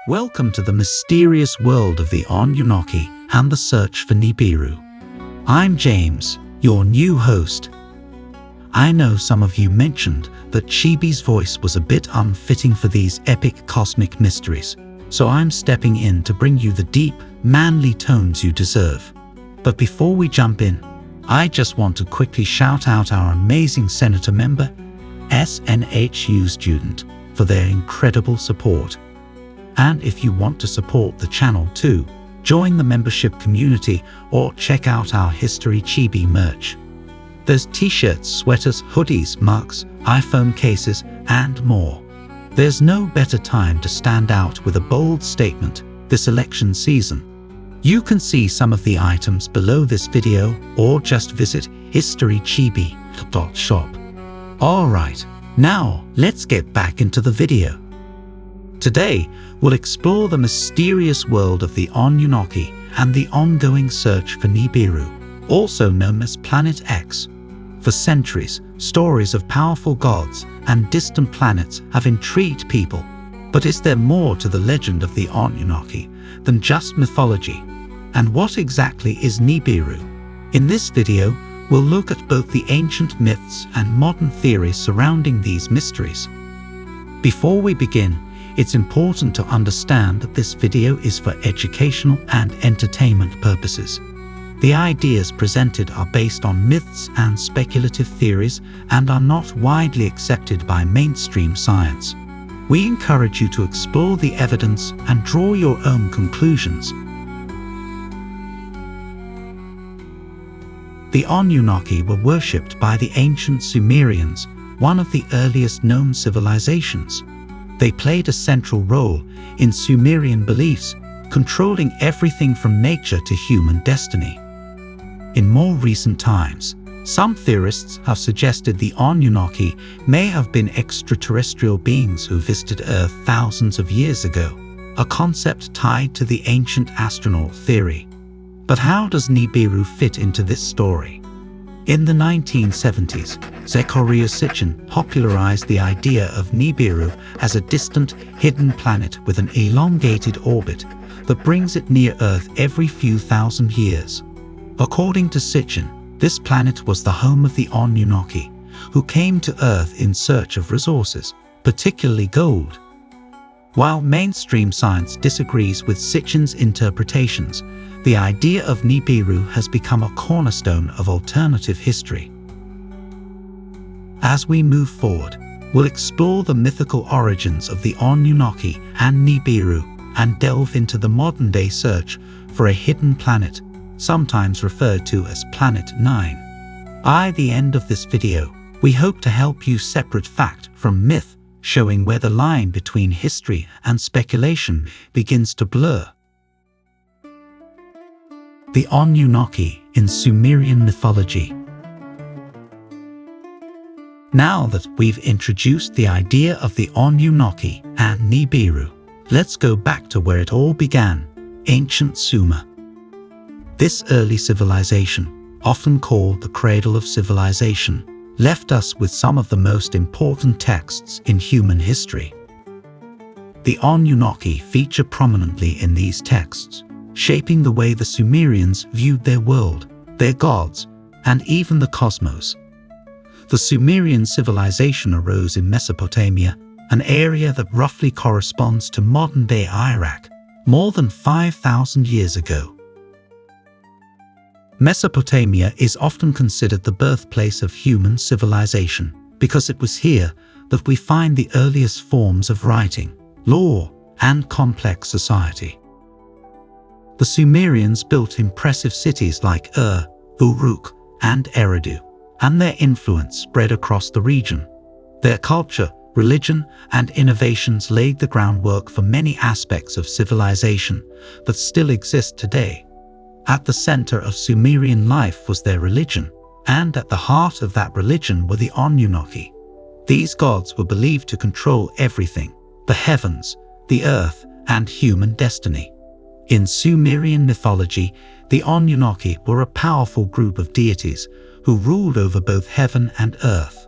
Welcome to the mysterious world of the Anunnaki and the search for Nibiru. I'm James, your new host. I know some of you mentioned that Chibi's voice was a bit unfitting for these epic cosmic mysteries, so I'm stepping in to bring you the deep, manly tones you deserve. But before we jump in, I just want to quickly shout out our amazing Senator member, SNHU student, for their incredible support. And if you want to support the channel too, join the membership community or check out our History Chibi merch. There's t-shirts, sweaters, hoodies, mugs, iPhone cases, and more. There's no better time to stand out with a bold statement this election season. You can see some of the items below this video or just visit historychibi.shop. Alright, now let's get back into the video. Today, we'll explore the mysterious world of the Anunnaki and the ongoing search for Nibiru, also known as Planet X. For centuries, stories of powerful gods and distant planets have intrigued people. But is there more to the legend of the Anunnaki than just mythology? And what exactly is Nibiru? In this video, we'll look at both the ancient myths and modern theories surrounding these mysteries. Before we begin, it's important to understand that this video is for educational and entertainment purposes. The ideas presented are based on myths and speculative theories and are not widely accepted by mainstream science. We encourage you to explore the evidence and draw your own conclusions. The Anunnaki were worshipped by the ancient Sumerians, one of the earliest known civilizations. They played a central role in Sumerian beliefs, controlling everything from nature to human destiny. In more recent times, some theorists have suggested the Anunnaki may have been extraterrestrial beings who visited Earth thousands of years ago, a concept tied to the ancient astronaut theory. But how does Nibiru fit into this story? In the 1970s, Zecharia Sitchin popularized the idea of Nibiru as a distant, hidden planet with an elongated orbit that brings it near Earth every few thousand years. According to Sitchin, this planet was the home of the Anunnaki, who came to Earth in search of resources, particularly gold. While mainstream science disagrees with Sitchin's interpretations, the idea of Nibiru has become a cornerstone of alternative history. As we move forward, we'll explore the mythical origins of the Anunnaki and Nibiru and delve into the modern-day search for a hidden planet, sometimes referred to as Planet 9. By the end of this video, we hope to help you separate fact from myth, showing where the line between history and speculation begins to blur. The Anunnaki in Sumerian mythology. Now that we've introduced the idea of the Anunnaki and Nibiru, let's go back to where it all began, ancient Sumer. This early civilization, often called the cradle of civilization, left us with some of the most important texts in human history. The Anunnaki feature prominently in these texts, shaping the way the Sumerians viewed their world, their gods, and even the cosmos. The Sumerian civilization arose in Mesopotamia, an area that roughly corresponds to modern-day Iraq, more than 5,000 years ago. Mesopotamia is often considered the birthplace of human civilization because it was here that we find the earliest forms of writing, law, and complex society. The Sumerians built impressive cities like Ur, Uruk, and Eridu, and their influence spread across the region. Their culture, religion, and innovations laid the groundwork for many aspects of civilization that still exist today. At the center of Sumerian life was their religion, and at the heart of that religion were the Anunnaki. These gods were believed to control everything: the heavens, the earth, and human destiny. In Sumerian mythology, the Anunnaki were a powerful group of deities who ruled over both heaven and earth.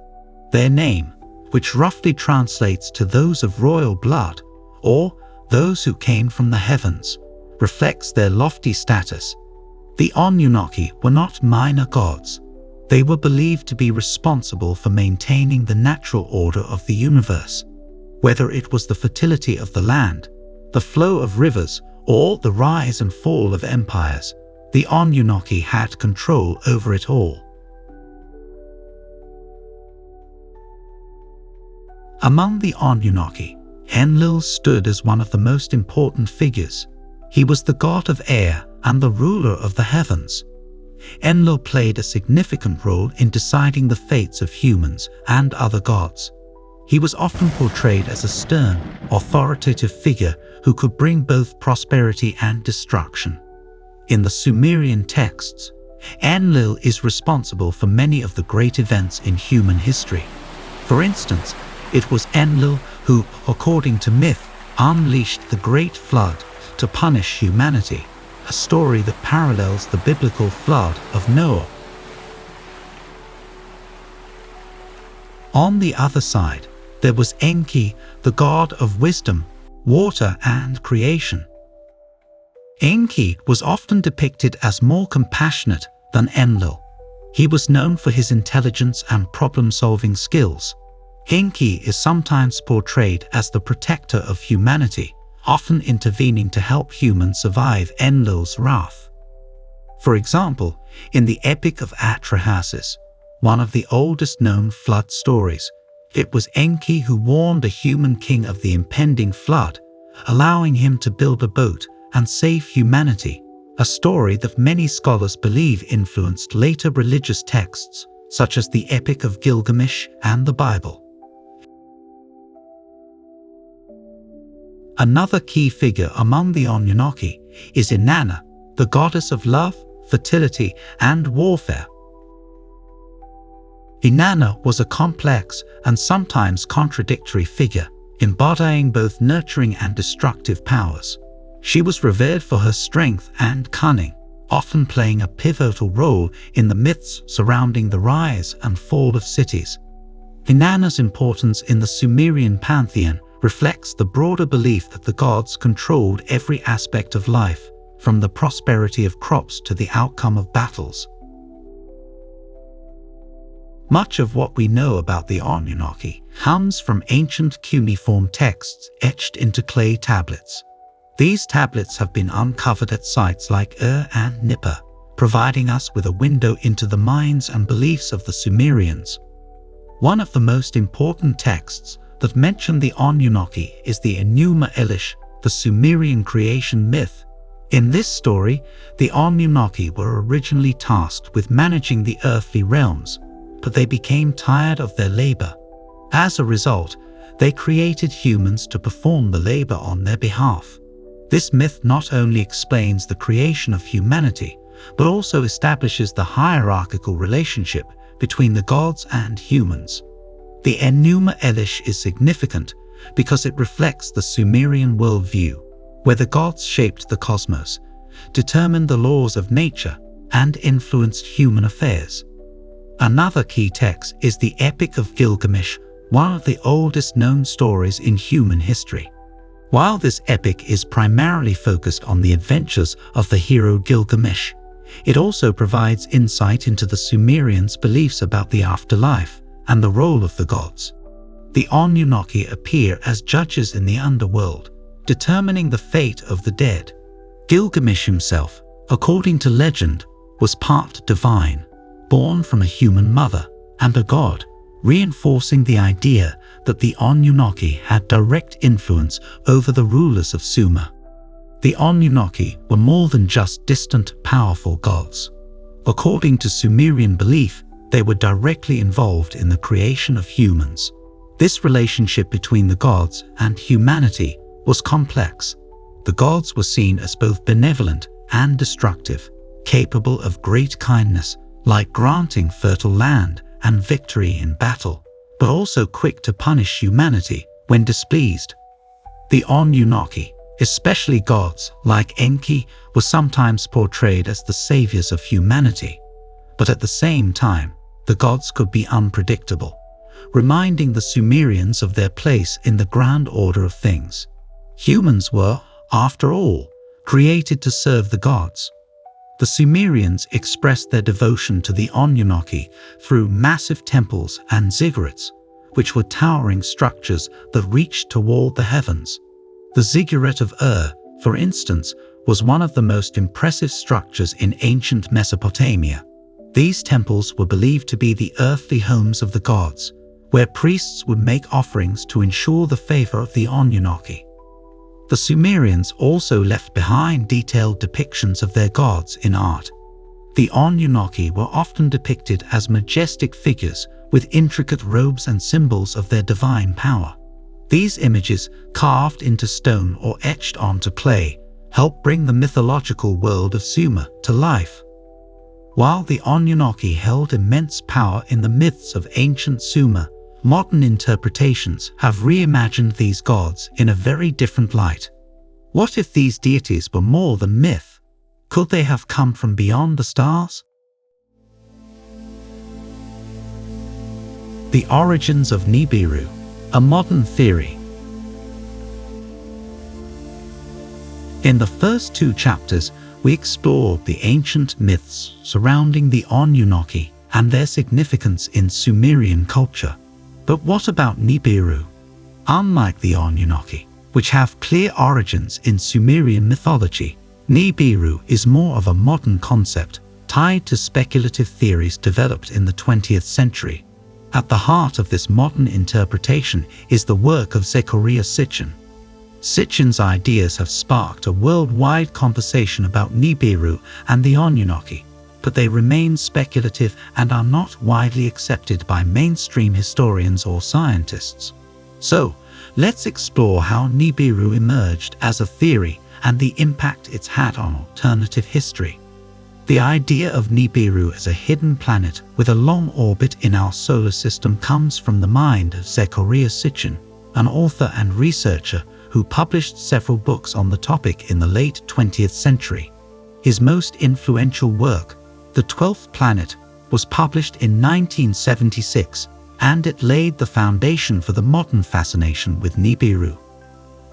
Their name, which roughly translates to those of royal blood, or those who came from the heavens, reflects their lofty status. The Anunnaki were not minor gods. They were believed to be responsible for maintaining the natural order of the universe. Whether it was the fertility of the land, the flow of rivers, or the rise and fall of empires, the Anunnaki had control over it all. Among the Anunnaki, Enlil stood as one of the most important figures. He was the god of air and the ruler of the heavens. Enlil played a significant role in deciding the fates of humans and other gods. He was often portrayed as a stern, authoritative figure who could bring both prosperity and destruction. In the Sumerian texts, Enlil is responsible for many of the great events in human history. For instance, it was Enlil who, according to myth, unleashed the Great Flood to punish humanity, a story that parallels the biblical flood of Noah. On the other side, there was Enki, the god of wisdom, water, and creation. Enki was often depicted as more compassionate than Enlil. He was known for his intelligence and problem-solving skills. Enki is sometimes portrayed as the protector of humanity, often intervening to help humans survive Enlil's wrath. For example, in the Epic of Atrahasis, one of the oldest known flood stories, it was Enki who warned a human king of the impending flood, allowing him to build a boat and save humanity, a story that many scholars believe influenced later religious texts, such as the Epic of Gilgamesh and the Bible. Another key figure among the Anunnaki is Inanna, the goddess of love, fertility, and warfare. Inanna was a complex and sometimes contradictory figure, embodying both nurturing and destructive powers. She was revered for her strength and cunning, often playing a pivotal role in the myths surrounding the rise and fall of cities. Inanna's importance in the Sumerian pantheon reflects the broader belief that the gods controlled every aspect of life, from the prosperity of crops to the outcome of battles. Much of what we know about the Anunnaki comes from ancient cuneiform texts etched into clay tablets. These tablets have been uncovered at sites like and Nippur, providing us with a window into the minds and beliefs of the Sumerians. One of the most important texts that mention the Anunnaki is the Enuma Elish, the Sumerian creation myth. In this story, the Anunnaki were originally tasked with managing the earthly realms, but they became tired of their labor. As a result, they created humans to perform the labor on their behalf. This myth not only explains the creation of humanity, but also establishes the hierarchical relationship between the gods and humans. The Enuma Elish is significant because it reflects the Sumerian worldview, where the gods shaped the cosmos, determined the laws of nature, and influenced human affairs. Another key text is the Epic of Gilgamesh, one of the oldest known stories in human history. While this epic is primarily focused on the adventures of the hero Gilgamesh, it also provides insight into the Sumerians' beliefs about the afterlife and the role of the gods. The Anunnaki appear as judges in the underworld, determining the fate of the dead. Gilgamesh himself, according to legend, was part divine, born from a human mother and a god, reinforcing the idea that the Anunnaki had direct influence over the rulers of Sumer. The Anunnaki were more than just distant, powerful gods. According to Sumerian belief, they were directly involved in the creation of humans. This relationship between the gods and humanity was complex. The gods were seen as both benevolent and destructive, capable of great kindness, like granting fertile land and victory in battle, but also quick to punish humanity when displeased. The Anunnaki, especially gods like Enki, were sometimes portrayed as the saviors of humanity. But at the same time, the gods could be unpredictable, reminding the Sumerians of their place in the grand order of things. Humans were, after all, created to serve the gods. The Sumerians expressed their devotion to the Anunnaki through massive temples and ziggurats, which were towering structures that reached toward the heavens. The ziggurat of Ur, for instance, was one of the most impressive structures in ancient Mesopotamia. These temples were believed to be the earthly homes of the gods, where priests would make offerings to ensure the favor of the Anunnaki. The Sumerians also left behind detailed depictions of their gods in art. The Anunnaki were often depicted as majestic figures with intricate robes and symbols of their divine power. These images, carved into stone or etched onto clay, help bring the mythological world of Sumer to life. While the Anunnaki held immense power in the myths of ancient Sumer, modern interpretations have reimagined these gods in a very different light. What if these deities were more than myth? Could they have come from beyond the stars? The origins of Nibiru, a modern theory. In the first 2 chapters, we explored the ancient myths surrounding the Anunnaki and their significance in Sumerian culture. But what about Nibiru? Unlike the Anunnaki, which have clear origins in Sumerian mythology, Nibiru is more of a modern concept tied to speculative theories developed in the 20th century. At the heart of this modern interpretation is the work of Zecharia Sitchin. Sitchin's ideas have sparked a worldwide conversation about Nibiru and the Anunnaki, but they remain speculative and are not widely accepted by mainstream historians or scientists. So, let's explore how Nibiru emerged as a theory and the impact it's had on alternative history. The idea of Nibiru as a hidden planet with a long orbit in our solar system comes from the mind of Zecharia Sitchin, an author and researcher who published several books on the topic in the late 20th century. His most influential work, The 12th Planet, was published in 1976, and it laid the foundation for the modern fascination with Nibiru.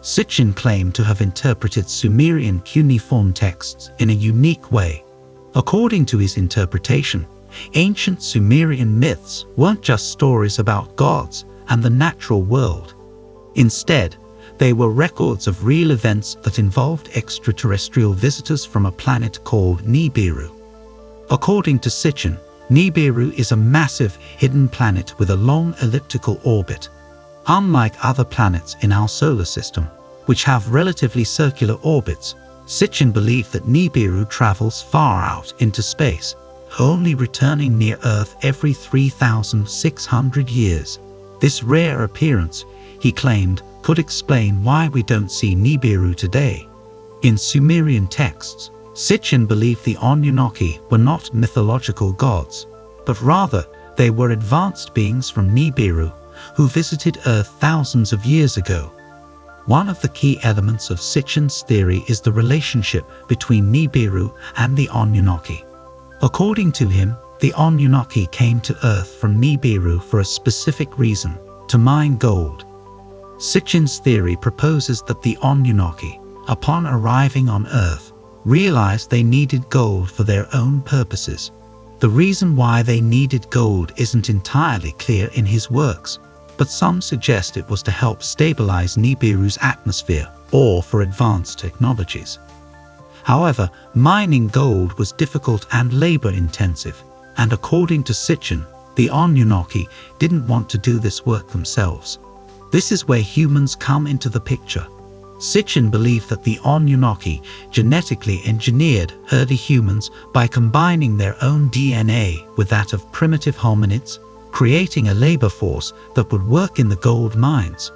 Sitchin claimed to have interpreted Sumerian cuneiform texts in a unique way. According to his interpretation, ancient Sumerian myths weren't just stories about gods and the natural world. Instead, they were records of real events that involved extraterrestrial visitors from a planet called Nibiru. According to Sitchin, Nibiru is a massive, hidden planet with a long elliptical orbit. Unlike other planets in our solar system, which have relatively circular orbits, Sitchin believed that Nibiru travels far out into space, only returning near Earth every 3,600 years. This rare appearance, he claimed, could explain why we don't see Nibiru today. In Sumerian texts, Sitchin believed the Anunnaki were not mythological gods, but rather they were advanced beings from Nibiru who visited Earth thousands of years ago. One of the key elements of Sitchin's theory is the relationship between Nibiru and the Anunnaki. According to him, the Anunnaki came to Earth from Nibiru for a specific reason: to mine gold. Sitchin's theory proposes that the Anunnaki, upon arriving on Earth, realized they needed gold for their own purposes. The reason why they needed gold isn't entirely clear in his works, but some suggest it was to help stabilize Nibiru's atmosphere or for advanced technologies. However, mining gold was difficult and labor-intensive, and according to Sitchin, the Anunnaki didn't want to do this work themselves. This is where humans come into the picture. Sitchin believed that the Anunnaki genetically engineered early humans by combining their own DNA with that of primitive hominids, creating a labor force that would work in the gold mines.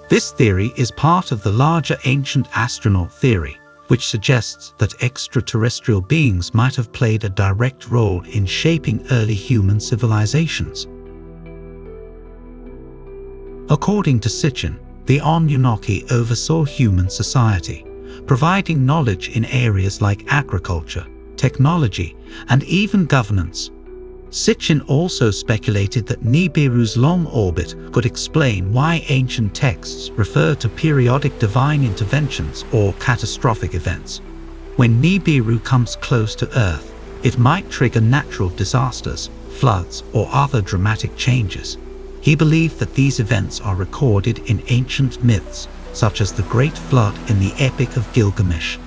This theory is part of the larger ancient astronaut theory, which suggests that extraterrestrial beings might have played a direct role in shaping early human civilizations. According to Sitchin, the Anunnaki oversaw human society, providing knowledge in areas like agriculture, technology, and even governance. Sitchin also speculated that Nibiru's long orbit could explain why ancient texts refer to periodic divine interventions or catastrophic events. When Nibiru comes close to Earth, it might trigger natural disasters, floods, or other dramatic changes. He believed that these events are recorded in ancient myths, such as the Great Flood in the Epic of Gilgamesh.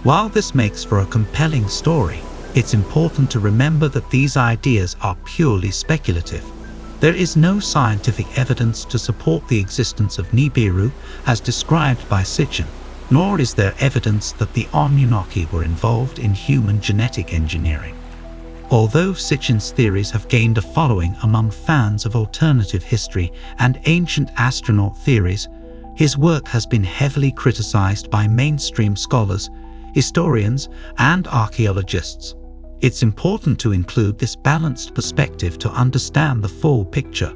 While this makes for a compelling story, it's important to remember that these ideas are purely speculative. There is no scientific evidence to support the existence of Nibiru as described by Sitchin, nor is there evidence that the Anunnaki were involved in human genetic engineering. Although Sitchin's theories have gained a following among fans of alternative history and ancient astronaut theories, his work has been heavily criticized by mainstream scholars, historians, and archaeologists. It's important to include this balanced perspective to understand the full picture.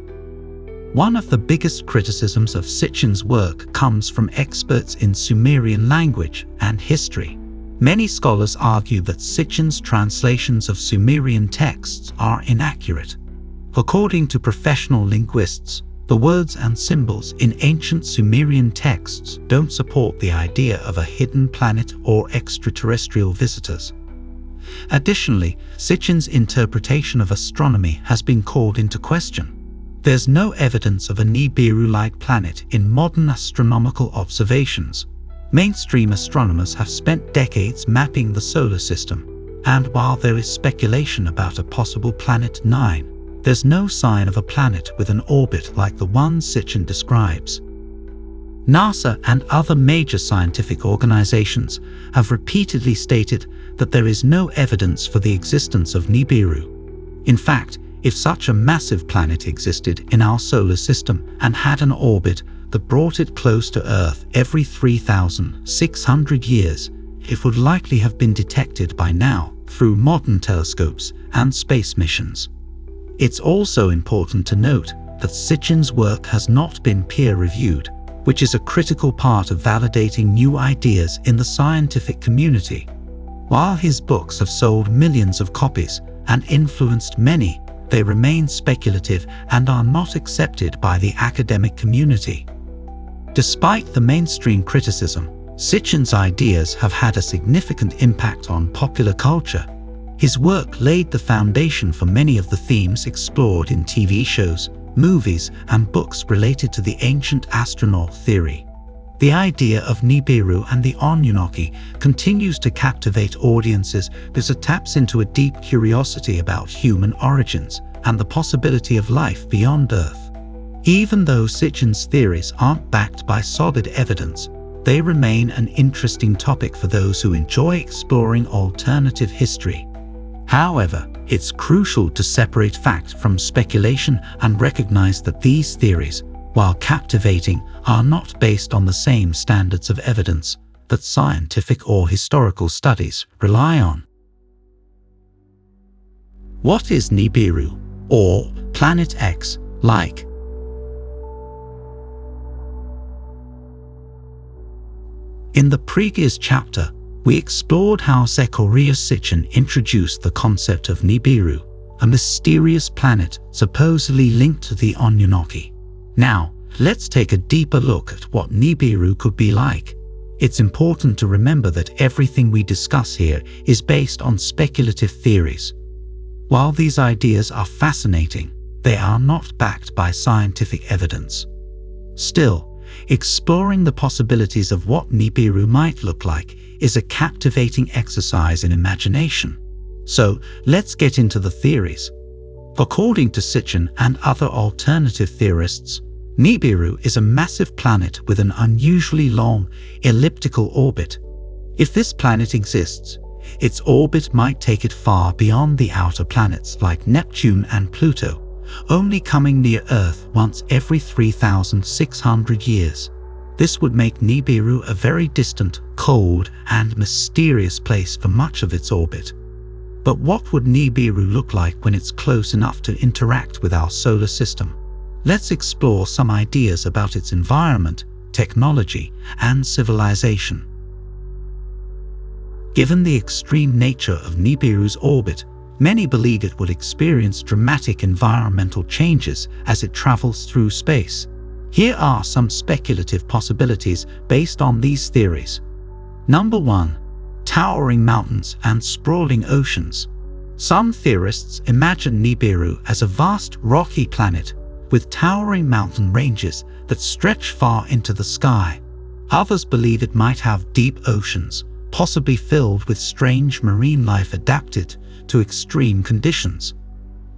One of the biggest criticisms of Sitchin's work comes from experts in Sumerian language and history. Many scholars argue that Sitchin's translations of Sumerian texts are inaccurate. According to professional linguists, the words and symbols in ancient Sumerian texts don't support the idea of a hidden planet or extraterrestrial visitors. Additionally, Sitchin's interpretation of astronomy has been called into question. There's no evidence of a Nibiru-like planet in modern astronomical observations. Mainstream astronomers have spent decades mapping the solar system, and while there is speculation about a possible Planet 9, there's no sign of a planet with an orbit like the one Sitchin describes. NASA and other major scientific organizations have repeatedly stated that there is no evidence for the existence of Nibiru. In fact, if such a massive planet existed in our solar system and had an orbit that brought it close to Earth every 3,600 years, it would likely have been detected by now through modern telescopes and space missions. It's also important to note that Sitchin's work has not been peer-reviewed, which is a critical part of validating new ideas in the scientific community. While his books have sold millions of copies and influenced many, they remain speculative and are not accepted by the academic community. Despite the mainstream criticism, Sitchin's ideas have had a significant impact on popular culture. His work laid the foundation for many of the themes explored in TV shows, movies, and books related to the ancient astronaut theory. The idea of Nibiru and the Anunnaki continues to captivate audiences because it taps into a deep curiosity about human origins and the possibility of life beyond Earth. Even though Sitchin's theories aren't backed by solid evidence, they remain an interesting topic for those who enjoy exploring alternative history. However, it's crucial to separate fact from speculation and recognize that these theories, while captivating, are not based on the same standards of evidence that scientific or historical studies rely on. What is Nibiru, or Planet X, like? In the previous chapter, we explored how Zecharia Sitchin introduced the concept of Nibiru, a mysterious planet supposedly linked to the Anunnaki. Now, let's take a deeper look at what Nibiru could be like. It's important to remember that everything we discuss here is based on speculative theories. While these ideas are fascinating, they are not backed by scientific evidence. Still, exploring the possibilities of what Nibiru might look like is a captivating exercise in imagination. So, let's get into the theories. According to Sitchin and other alternative theorists, Nibiru is a massive planet with an unusually long, elliptical orbit. If this planet exists, its orbit might take it far beyond the outer planets like Neptune and Pluto, only coming near Earth once every 3,600 years. This would make Nibiru a very distant, cold, and mysterious place for much of its orbit. But what would Nibiru look like when it's close enough to interact with our solar system? Let's explore some ideas about its environment, technology, and civilization. Given the extreme nature of Nibiru's orbit, Many believe it will experience dramatic environmental changes as it travels through space. Here are some speculative possibilities based on these theories. Number 1. Towering mountains and sprawling oceans. Some theorists imagine Nibiru as a vast rocky planet with towering mountain ranges that stretch far into the sky. Others believe it might have deep oceans, possibly filled with strange marine life adapted to extreme conditions.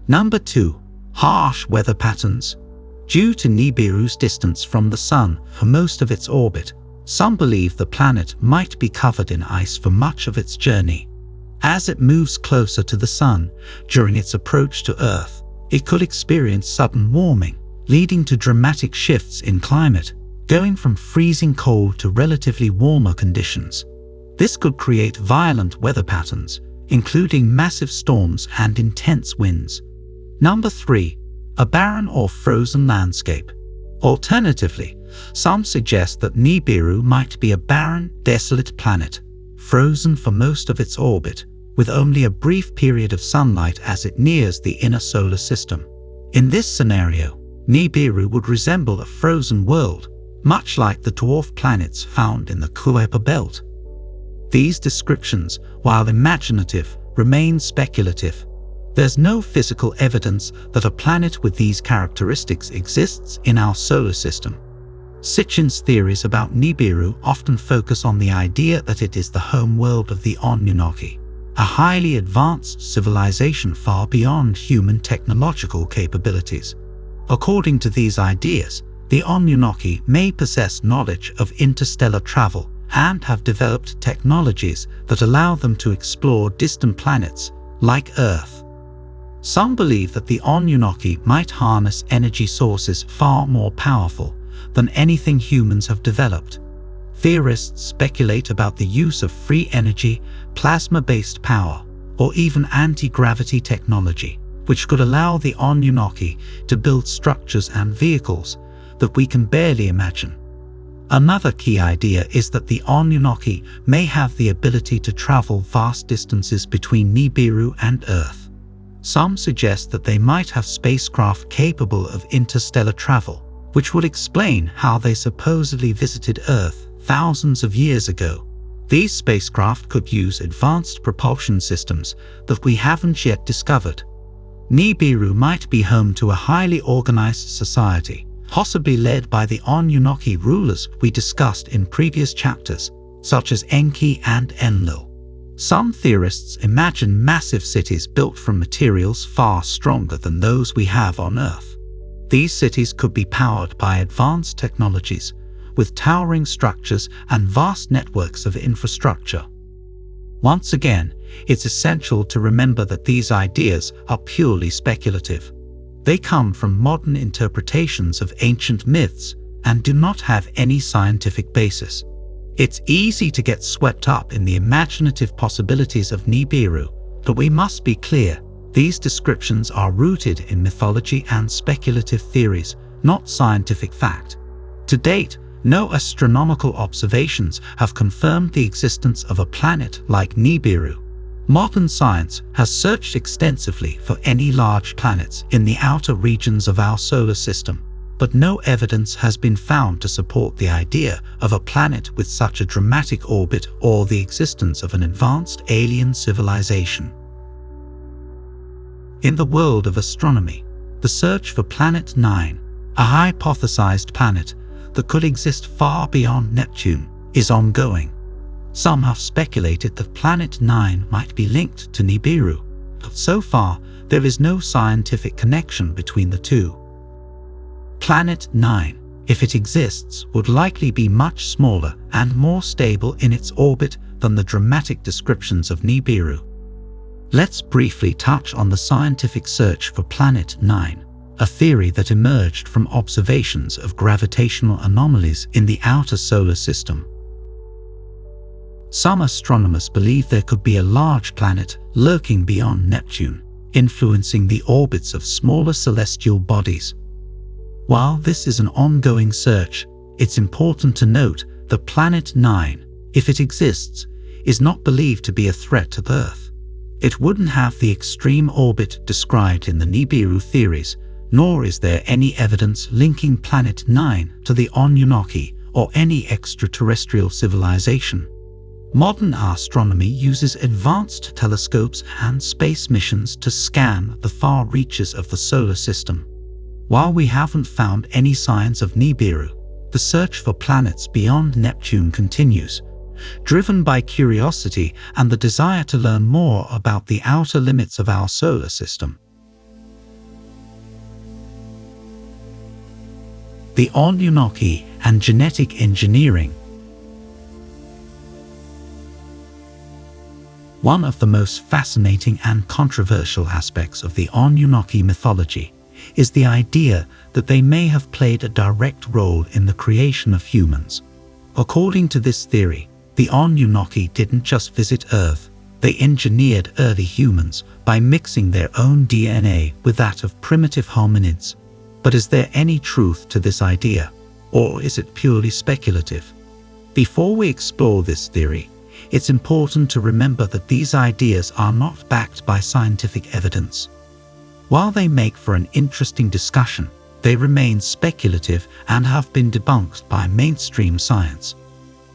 Number 2. Harsh weather patterns. Due to Nibiru's distance from the Sun for most of its orbit, some believe the planet might be covered in ice for much of its journey. As it moves closer to the Sun during its approach to Earth, it could experience sudden warming, leading to dramatic shifts in climate, going from freezing cold to relatively warmer conditions. This could create violent weather patterns, including massive storms and intense winds. Number 3. A barren or frozen landscape. Alternatively, some suggest that Nibiru might be a barren, desolate planet, frozen for most of its orbit, with only a brief period of sunlight as it nears the inner solar system. In this scenario, Nibiru would resemble a frozen world, much like the dwarf planets found in the Kuiper belt. These descriptions, while imaginative, remain speculative. There's no physical evidence that a planet with these characteristics exists in our solar system. Sitchin's theories about Nibiru often focus on the idea that it is the home world of the Anunnaki, a highly advanced civilization far beyond human technological capabilities. According to these ideas, the Anunnaki may possess knowledge of interstellar travel and have developed technologies that allow them to explore distant planets like Earth. Some believe that the Anunnaki might harness energy sources far more powerful than anything humans have developed. Theorists speculate about the use of free energy, plasma-based power, or even anti-gravity technology, which could allow the Anunnaki to build structures and vehicles that we can barely imagine. Another key idea is that the Anunnaki may have the ability to travel vast distances between Nibiru and Earth. Some suggest that they might have spacecraft capable of interstellar travel, which would explain how they supposedly visited Earth thousands of years ago. These spacecraft could use advanced propulsion systems that we haven't yet discovered. Nibiru might be home to a highly organized society, possibly led by the Anunnaki rulers we discussed in previous chapters, such as Enki and Enlil. Some theorists imagine massive cities built from materials far stronger than those we have on Earth. These cities could be powered by advanced technologies, with towering structures and vast networks of infrastructure. Once again, it's essential to remember that these ideas are purely speculative. They come from modern interpretations of ancient myths and do not have any scientific basis. It's easy to get swept up in the imaginative possibilities of Nibiru, but we must be clear, these descriptions are rooted in mythology and speculative theories, not scientific fact. To date, no astronomical observations have confirmed the existence of a planet like Nibiru. Modern science has searched extensively for any large planets in the outer regions of our solar system, but no evidence has been found to support the idea of a planet with such a dramatic orbit or the existence of an advanced alien civilization. In the world of astronomy, the search for Planet 9, a hypothesized planet that could exist far beyond Neptune, is ongoing. Some have speculated that Planet 9 might be linked to Nibiru, but so far there is no scientific connection between the two. Planet 9, if it exists, would likely be much smaller and more stable in its orbit than the dramatic descriptions of Nibiru. Let's briefly touch on the scientific search for Planet 9, a theory that emerged from observations of gravitational anomalies in the outer solar system. Some astronomers believe there could be a large planet lurking beyond Neptune, influencing the orbits of smaller celestial bodies. While this is an ongoing search, it's important to note that Planet 9, if it exists, is not believed to be a threat to Earth. It wouldn't have the extreme orbit described in the Nibiru theories, nor is there any evidence linking Planet 9 to the Anunnaki or any extraterrestrial civilization. Modern astronomy uses advanced telescopes and space missions to scan the far reaches of the solar system. While we haven't found any signs of Nibiru, the search for planets beyond Neptune continues, driven by curiosity and the desire to learn more about the outer limits of our solar system. The Anunnaki and genetic engineering. One of the most fascinating and controversial aspects of the Anunnaki mythology is the idea that they may have played a direct role in the creation of humans. According to this theory, the Anunnaki didn't just visit Earth, they engineered early humans by mixing their own DNA with that of primitive hominids. But is there any truth to this idea, or is it purely speculative? Before we explore this theory, it's important to remember that these ideas are not backed by scientific evidence. While they make for an interesting discussion, they remain speculative and have been debunked by mainstream science.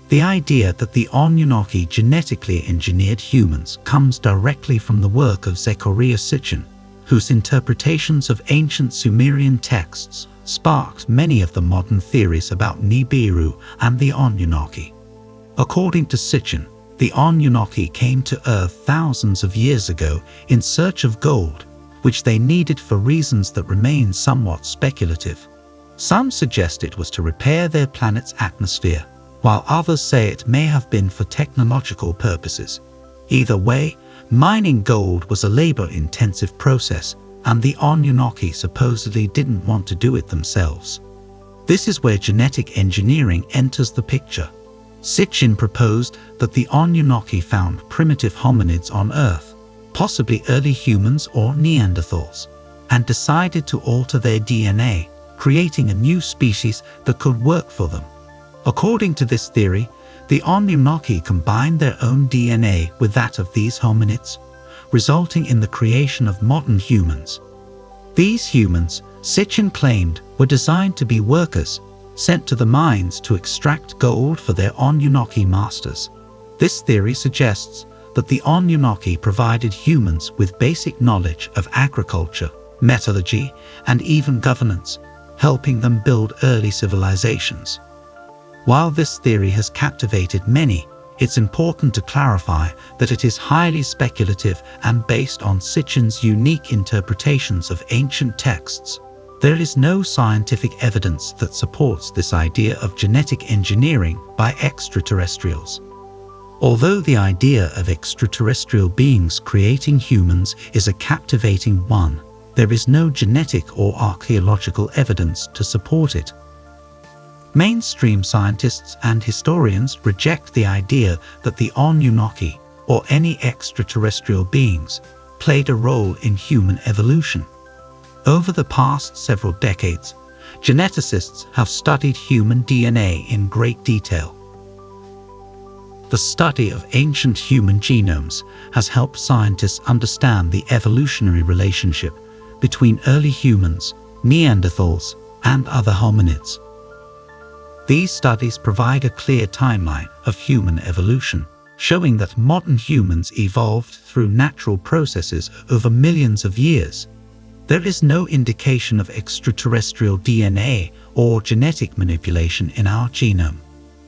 The idea that the Anunnaki genetically engineered humans comes directly from the work of Zecharia Sitchin, whose interpretations of ancient Sumerian texts sparked many of the modern theories about Nibiru and the Anunnaki. According to Sitchin, the Anunnaki came to Earth thousands of years ago in search of gold, which they needed for reasons that remain somewhat speculative. Some suggest it was to repair their planet's atmosphere, while others say it may have been for technological purposes. Either way, mining gold was a labor-intensive process, and the Anunnaki supposedly didn't want to do it themselves. This is where genetic engineering enters the picture. Sitchin proposed that the Anunnaki found primitive hominids on Earth, possibly early humans or Neanderthals, and decided to alter their DNA, creating a new species that could work for them. According to this theory, the Anunnaki combined their own DNA with that of these hominids, resulting in the creation of modern humans. These humans, Sitchin claimed, were designed to be workers, sent to the mines to extract gold for their Anunnaki masters. This theory suggests that the Anunnaki provided humans with basic knowledge of agriculture, metallurgy, and even governance, helping them build early civilizations. While this theory has captivated many, it's important to clarify that it is highly speculative and based on Sitchin's unique interpretations of ancient texts. There is no scientific evidence that supports this idea of genetic engineering by extraterrestrials. Although the idea of extraterrestrial beings creating humans is a captivating one, there is no genetic or archaeological evidence to support it. Mainstream scientists and historians reject the idea that the Anunnaki, or any extraterrestrial beings, played a role in human evolution. Over the past several decades, geneticists have studied human DNA in great detail. The study of ancient human genomes has helped scientists understand the evolutionary relationship between early humans, Neanderthals, and other hominids. These studies provide a clear timeline of human evolution, showing that modern humans evolved through natural processes over millions of years. There is no indication of extraterrestrial DNA or genetic manipulation in our genome.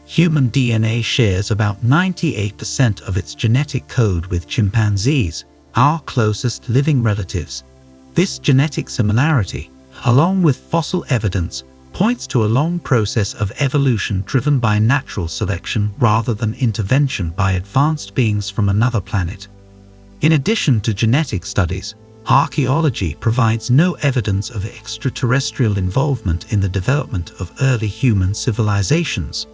Human DNA shares about 98% of its genetic code with chimpanzees, our closest living relatives. This genetic similarity, along with fossil evidence, points to a long process of evolution driven by natural selection rather than intervention by advanced beings from another planet. In addition to genetic studies, archaeology provides no evidence of extraterrestrial involvement in the development of early human civilizations.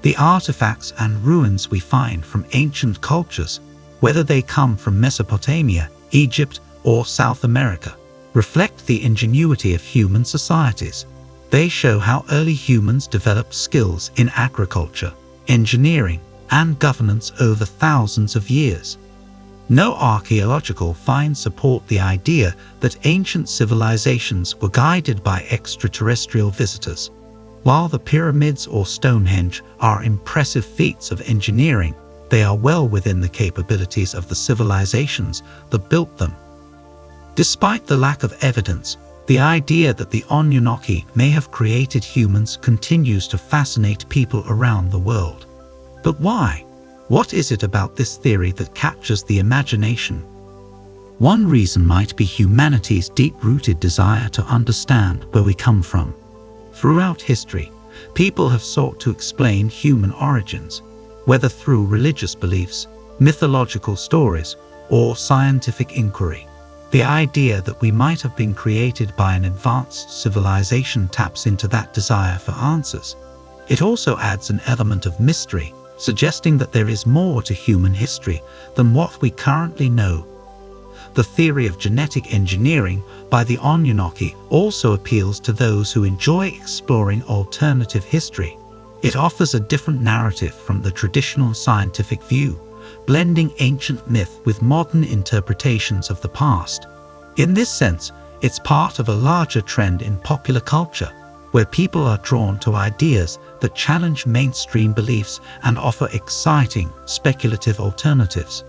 The artifacts and ruins we find from ancient cultures, whether they come from Mesopotamia, Egypt, or South America, reflect the ingenuity of human societies. They show how early humans developed skills in agriculture, engineering, and governance over thousands of years. No archaeological finds support the idea that ancient civilizations were guided by extraterrestrial visitors. While the pyramids or Stonehenge are impressive feats of engineering, they are well within the capabilities of the civilizations that built them. Despite the lack of evidence, the idea that the Anunnaki may have created humans continues to fascinate people around the world. But why? What is it about this theory that captures the imagination? One reason might be humanity's deep-rooted desire to understand where we come from. Throughout history, people have sought to explain human origins, whether through religious beliefs, mythological stories, or scientific inquiry. The idea that we might have been created by an advanced civilization taps into that desire for answers. It also adds an element of mystery, suggesting that there is more to human history than what we currently know. The theory of genetic engineering by the Anunnaki also appeals to those who enjoy exploring alternative history. It offers a different narrative from the traditional scientific view, blending ancient myth with modern interpretations of the past. In this sense, it's part of a larger trend in popular culture, where people are drawn to ideas that challenge mainstream beliefs and offer exciting, speculative alternatives.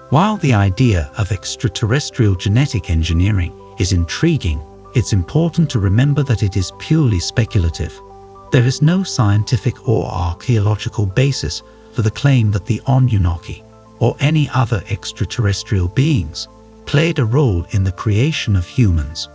While the idea of extraterrestrial genetic engineering is intriguing, it's important to remember that it is purely speculative. There is no scientific or archaeological basis for the claim that the Anunnaki, or any other extraterrestrial beings, played a role in the creation of humans.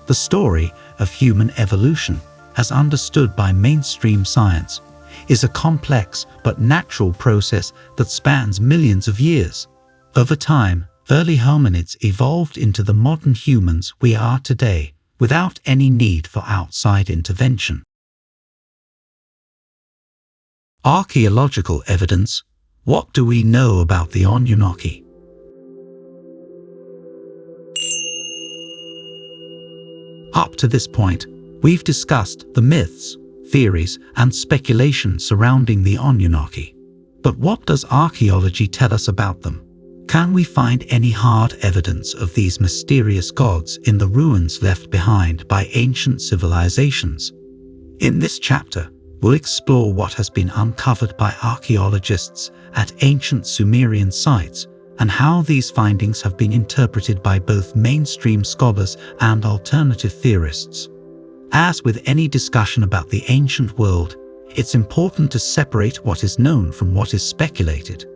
The story of human evolution, as understood by mainstream science, is a complex but natural process that spans millions of years. Over time, early hominids evolved into the modern humans we are today, without any need for outside intervention. Archaeological evidence. What do we know about the Anunnaki? Up to this point, we've discussed the myths, theories, and speculation surrounding the Anunnaki. But what does archaeology tell us about them? Can we find any hard evidence of these mysterious gods in the ruins left behind by ancient civilizations? In this chapter, we'll explore what has been uncovered by archaeologists at ancient Sumerian sites and how these findings have been interpreted by both mainstream scholars and alternative theorists. As with any discussion about the ancient world, it's important to separate what is known from what is speculated.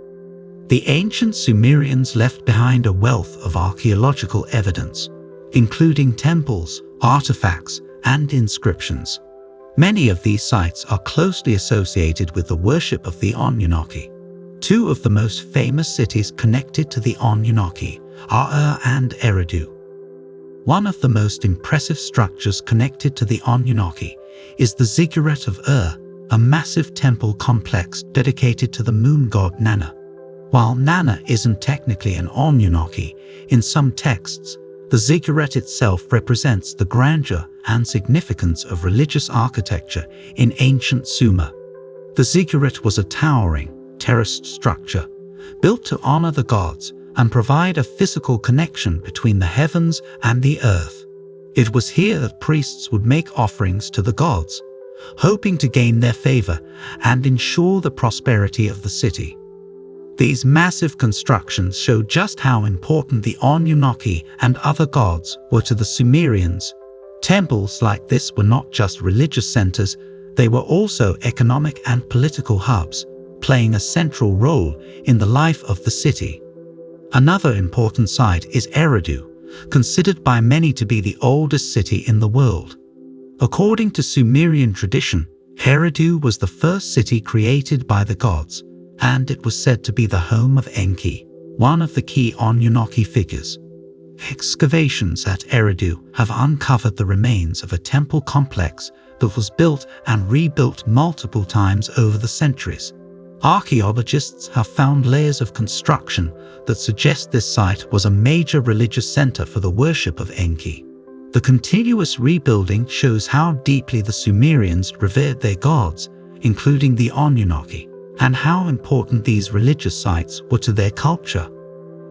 The ancient Sumerians left behind a wealth of archaeological evidence, including temples, artifacts, and inscriptions. Many of these sites are closely associated with the worship of the Anunnaki. Two of the most famous cities connected to the Anunnaki are Ur and Eridu. One of the most impressive structures connected to the Anunnaki is the Ziggurat of Ur, a massive temple complex dedicated to the moon god Nanna. While Nanna isn't technically an Anunnaki, in some texts, the ziggurat itself represents the grandeur and significance of religious architecture in ancient Sumer. The ziggurat was a towering, terraced structure, built to honor the gods and provide a physical connection between the heavens and the earth. It was here that priests would make offerings to the gods, hoping to gain their favor and ensure the prosperity of the city. These massive constructions show just how important the Anunnaki and other gods were to the Sumerians. Temples like this were not just religious centers, they were also economic and political hubs, playing a central role in the life of the city. Another important site is Eridu, considered by many to be the oldest city in the world. According to Sumerian tradition, Eridu was the first city created by the gods, and it was said to be the home of Enki, one of the key Anunnaki figures. Excavations at Eridu have uncovered the remains of a temple complex that was built and rebuilt multiple times over the centuries. Archaeologists have found layers of construction that suggest this site was a major religious center for the worship of Enki. The continuous rebuilding shows how deeply the Sumerians revered their gods, including the Anunnaki, and how important these religious sites were to their culture.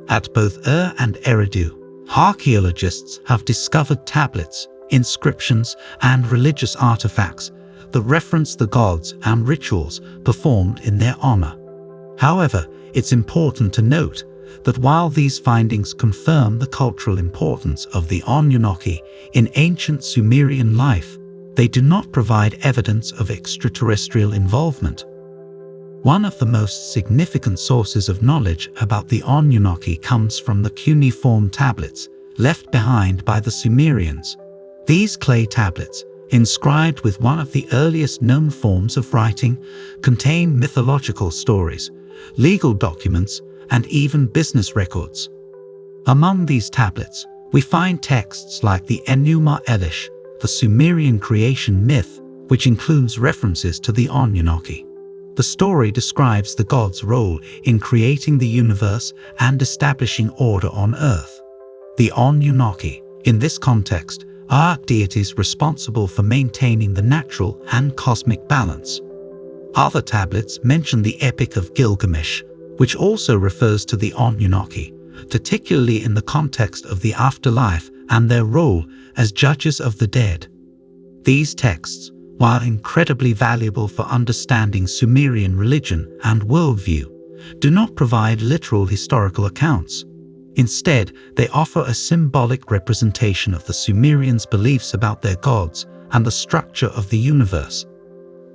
At both Ur and Eridu, archaeologists have discovered tablets, inscriptions, and religious artifacts that reference the gods and rituals performed in their honor. However, it's important to note that while these findings confirm the cultural importance of the Anunnaki in ancient Sumerian life, they do not provide evidence of extraterrestrial involvement. One of the most significant sources of knowledge about the Anunnaki comes from the cuneiform tablets left behind by the Sumerians. These clay tablets, inscribed with one of the earliest known forms of writing, contain mythological stories, legal documents, and even business records. Among these tablets, we find texts like the Enuma Elish, the Sumerian creation myth, which includes references to the Anunnaki. The story describes the gods' role in creating the universe and establishing order on Earth. The Anunnaki, in this context, are deities responsible for maintaining the natural and cosmic balance. Other tablets mention the Epic of Gilgamesh, which also refers to the Anunnaki, particularly in the context of the afterlife and their role as judges of the dead. These texts, while incredibly valuable for understanding Sumerian religion and worldview, do not provide literal historical accounts. Instead, they offer a symbolic representation of the Sumerians' beliefs about their gods and the structure of the universe.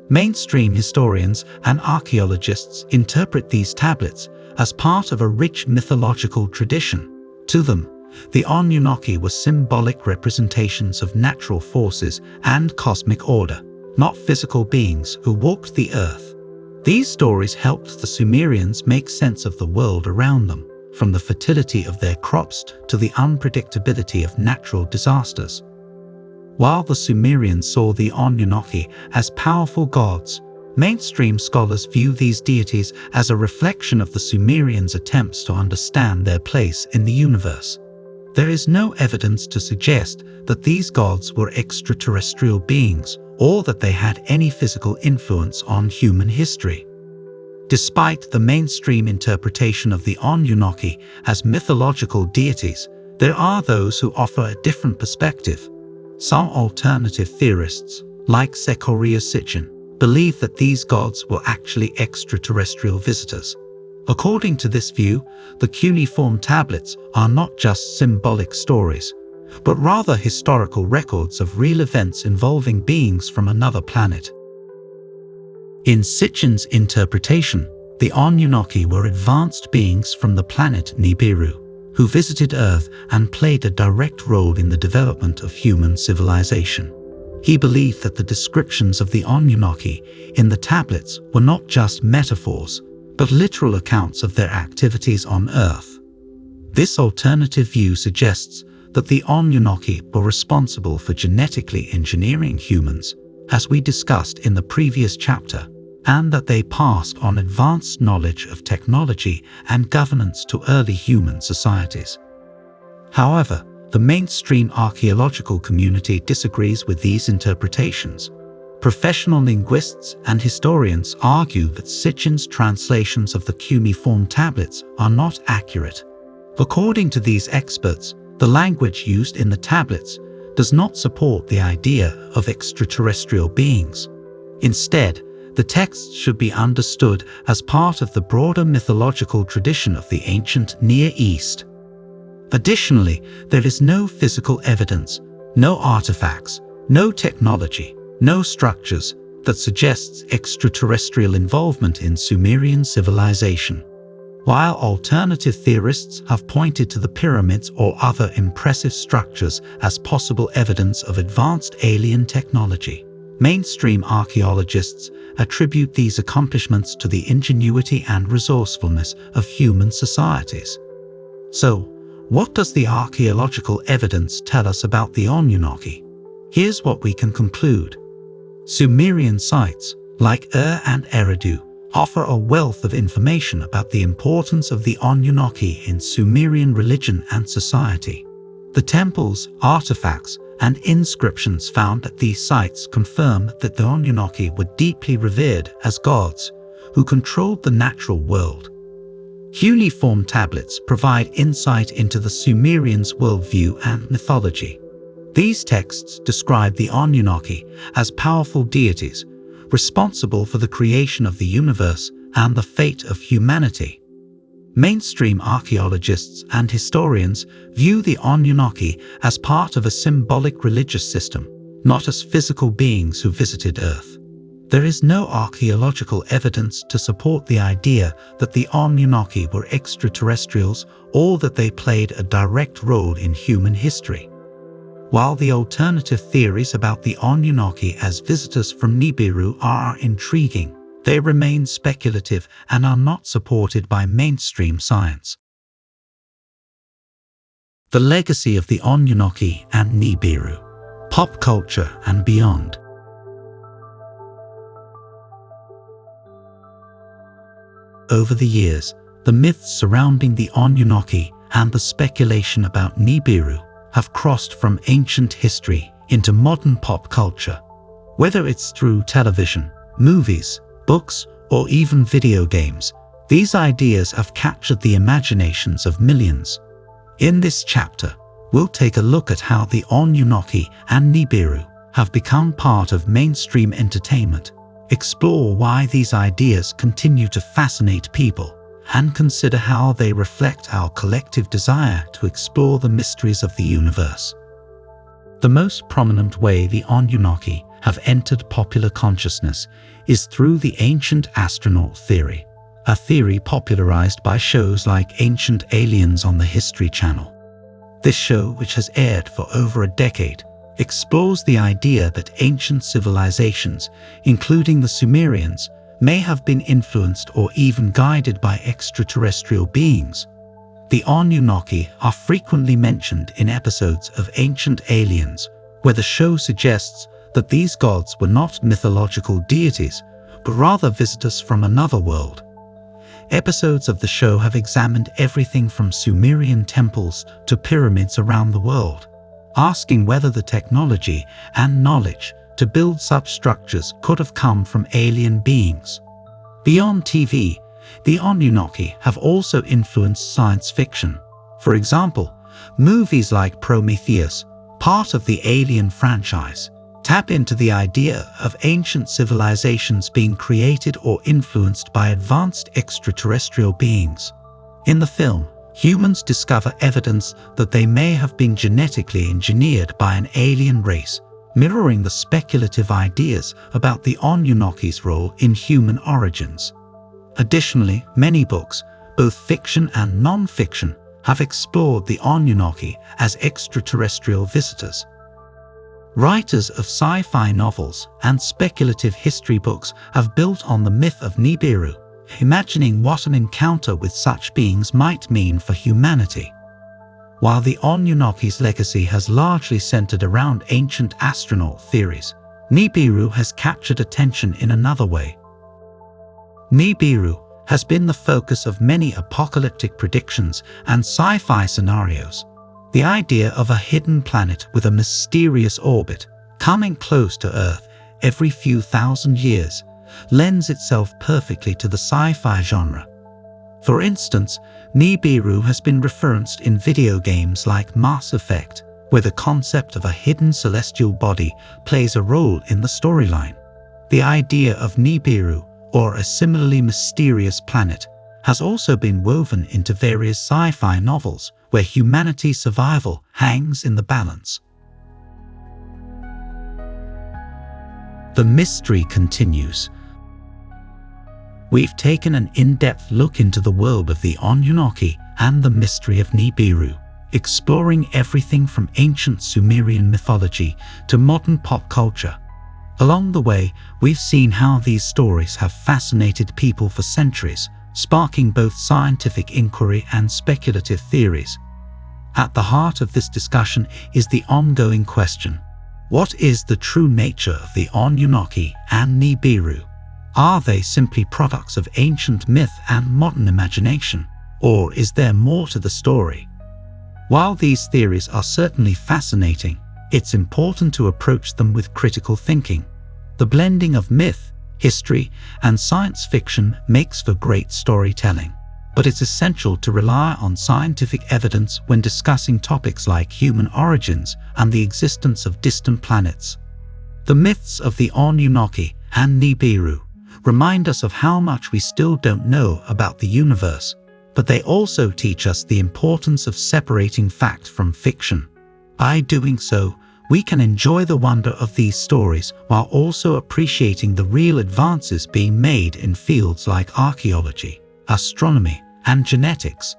Mainstream historians and archaeologists interpret these tablets as part of a rich mythological tradition. To them, the Anunnaki were symbolic representations of natural forces and cosmic order, not physical beings who walked the earth. These stories helped the Sumerians make sense of the world around them, from the fertility of their crops to the unpredictability of natural disasters. While the Sumerians saw the Anunnaki as powerful gods, mainstream scholars view these deities as a reflection of the Sumerians' attempts to understand their place in the universe. There is no evidence to suggest that these gods were extraterrestrial beings or that they had any physical influence on human history. Despite the mainstream interpretation of the Anunnaki as mythological deities, there are those who offer a different perspective. Some alternative theorists, like Zecharia Sitchin, believe that these gods were actually extraterrestrial visitors. According to this view, the cuneiform tablets are not just symbolic stories, but rather historical records of real events involving beings from another planet. In Sitchin's interpretation, the Anunnaki were advanced beings from the planet Nibiru, who visited Earth and played a direct role in the development of human civilization. He believed that the descriptions of the Anunnaki in the tablets were not just metaphors, but literal accounts of their activities on Earth. This alternative view suggests that the Anunnaki were responsible for genetically engineering humans, as we discussed in the previous chapter, and that they passed on advanced knowledge of technology and governance to early human societies. However, the mainstream archaeological community disagrees with these interpretations. Professional linguists and historians argue that Sitchin's translations of the cuneiform tablets are not accurate. According to these experts, the language used in the tablets does not support the idea of extraterrestrial beings. Instead, the texts should be understood as part of the broader mythological tradition of the ancient Near East. Additionally, there is no physical evidence, no artifacts, no technology, no structures that suggests extraterrestrial involvement in Sumerian civilization. While alternative theorists have pointed to the pyramids or other impressive structures as possible evidence of advanced alien technology, mainstream archaeologists attribute these accomplishments to the ingenuity and resourcefulness of human societies. So, what does the archaeological evidence tell us about the Anunnaki? Here's what we can conclude. Sumerian sites, like Ur and Eridu, offer a wealth of information about the importance of the Anunnaki in Sumerian religion and society. The temples, artifacts, and inscriptions found at these sites confirm that the Anunnaki were deeply revered as gods who controlled the natural world. Cuneiform tablets provide insight into the Sumerians' worldview and mythology. These texts describe the Anunnaki as powerful deities, responsible for the creation of the universe and the fate of humanity. Mainstream archaeologists and historians view the Anunnaki as part of a symbolic religious system, not as physical beings who visited Earth. There is no archaeological evidence to support the idea that the Anunnaki were extraterrestrials or that they played a direct role in human history. While the alternative theories about the Anunnaki as visitors from Nibiru are intriguing, they remain speculative and are not supported by mainstream science. The legacy of the Anunnaki and Nibiru, pop culture and beyond. Over the years, the myths surrounding the Anunnaki and the speculation about Nibiru have crossed from ancient history into modern pop culture. Whether it's through television, movies, books, or even video games, these ideas have captured the imaginations of millions. In this chapter, we'll take a look at how the Anunnaki and Nibiru have become part of mainstream entertainment, explore why these ideas continue to fascinate people, and consider how they reflect our collective desire to explore the mysteries of the universe. The most prominent way the Anunnaki have entered popular consciousness is through the ancient astronaut theory, a theory popularized by shows like Ancient Aliens on the History Channel. This show, which has aired for over a decade, explores the idea that ancient civilizations, including the Sumerians, may have been influenced or even guided by extraterrestrial beings. The Anunnaki are frequently mentioned in episodes of Ancient Aliens, where the show suggests that these gods were not mythological deities, but rather visitors from another world. Episodes of the show have examined everything from Sumerian temples to pyramids around the world, asking whether the technology and knowledge to build such structures could have come from alien beings. Beyond TV, the Anunnaki have also influenced science fiction. For example, movies like Prometheus, part of the Alien franchise, tap into the idea of ancient civilizations being created or influenced by advanced extraterrestrial beings. In the film, humans discover evidence that they may have been genetically engineered by an alien race, mirroring the speculative ideas about the Anunnaki's role in human origins. Additionally, many books, both fiction and non-fiction, have explored the Anunnaki as extraterrestrial visitors. Writers of sci-fi novels and speculative history books have built on the myth of Nibiru, imagining what an encounter with such beings might mean for humanity. While the Anunnaki's legacy has largely centered around ancient astronaut theories, Nibiru has captured attention in another way. Nibiru has been the focus of many apocalyptic predictions and sci-fi scenarios. The idea of a hidden planet with a mysterious orbit, coming close to Earth every few thousand years, lends itself perfectly to the sci-fi genre. For instance, Nibiru has been referenced in video games like Mass Effect, where the concept of a hidden celestial body plays a role in the storyline. The idea of Nibiru, or a similarly mysterious planet, has also been woven into various sci-fi novels where humanity's survival hangs in the balance. The mystery continues. We've taken an in-depth look into the world of the Anunnaki and the mystery of Nibiru, exploring everything from ancient Sumerian mythology to modern pop culture. Along the way, we've seen how these stories have fascinated people for centuries, sparking both scientific inquiry and speculative theories. At the heart of this discussion is the ongoing question: what is the true nature of the Anunnaki and Nibiru? Are they simply products of ancient myth and modern imagination, or is there more to the story? While these theories are certainly fascinating, it's important to approach them with critical thinking. The blending of myth, history, and science fiction makes for great storytelling. but it's essential to rely on scientific evidence when discussing topics like human origins and the existence of distant planets. The myths of the Anunnaki and Nibiru remind us of how much we still don't know about the universe, but they also teach us the importance of separating fact from fiction. By doing so, we can enjoy the wonder of these stories while also appreciating the real advances being made in fields like archaeology, astronomy, and genetics.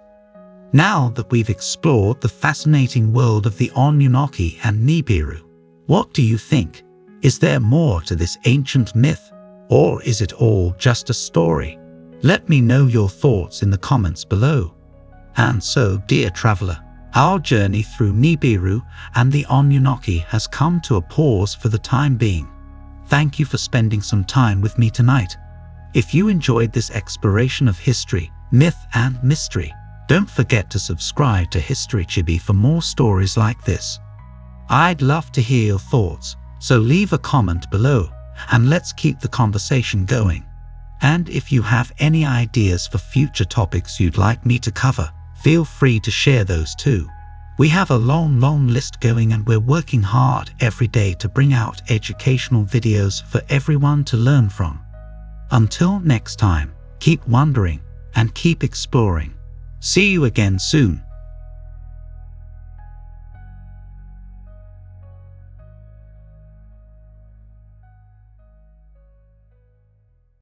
Now that we've explored the fascinating world of the Anunnaki and Nibiru, what do you think? Is there more to this ancient myth, or is it all just a story? Let me know your thoughts in the comments below. And so, dear traveler, our journey through Nibiru and the Anunnaki has come to a pause for the time being. Thank you for spending some time with me tonight. If you enjoyed this exploration of history, myth, and mystery, don't forget to subscribe to History Chibi for more stories like this. I'd love to hear your thoughts, so leave a comment below, and let's keep the conversation going. And if you have any ideas for future topics you'd like me to cover, feel free to share those too. We have a long list going, and we're working hard every day to bring out educational videos for everyone to learn from. Until next time, keep wondering and keep exploring. See you again soon.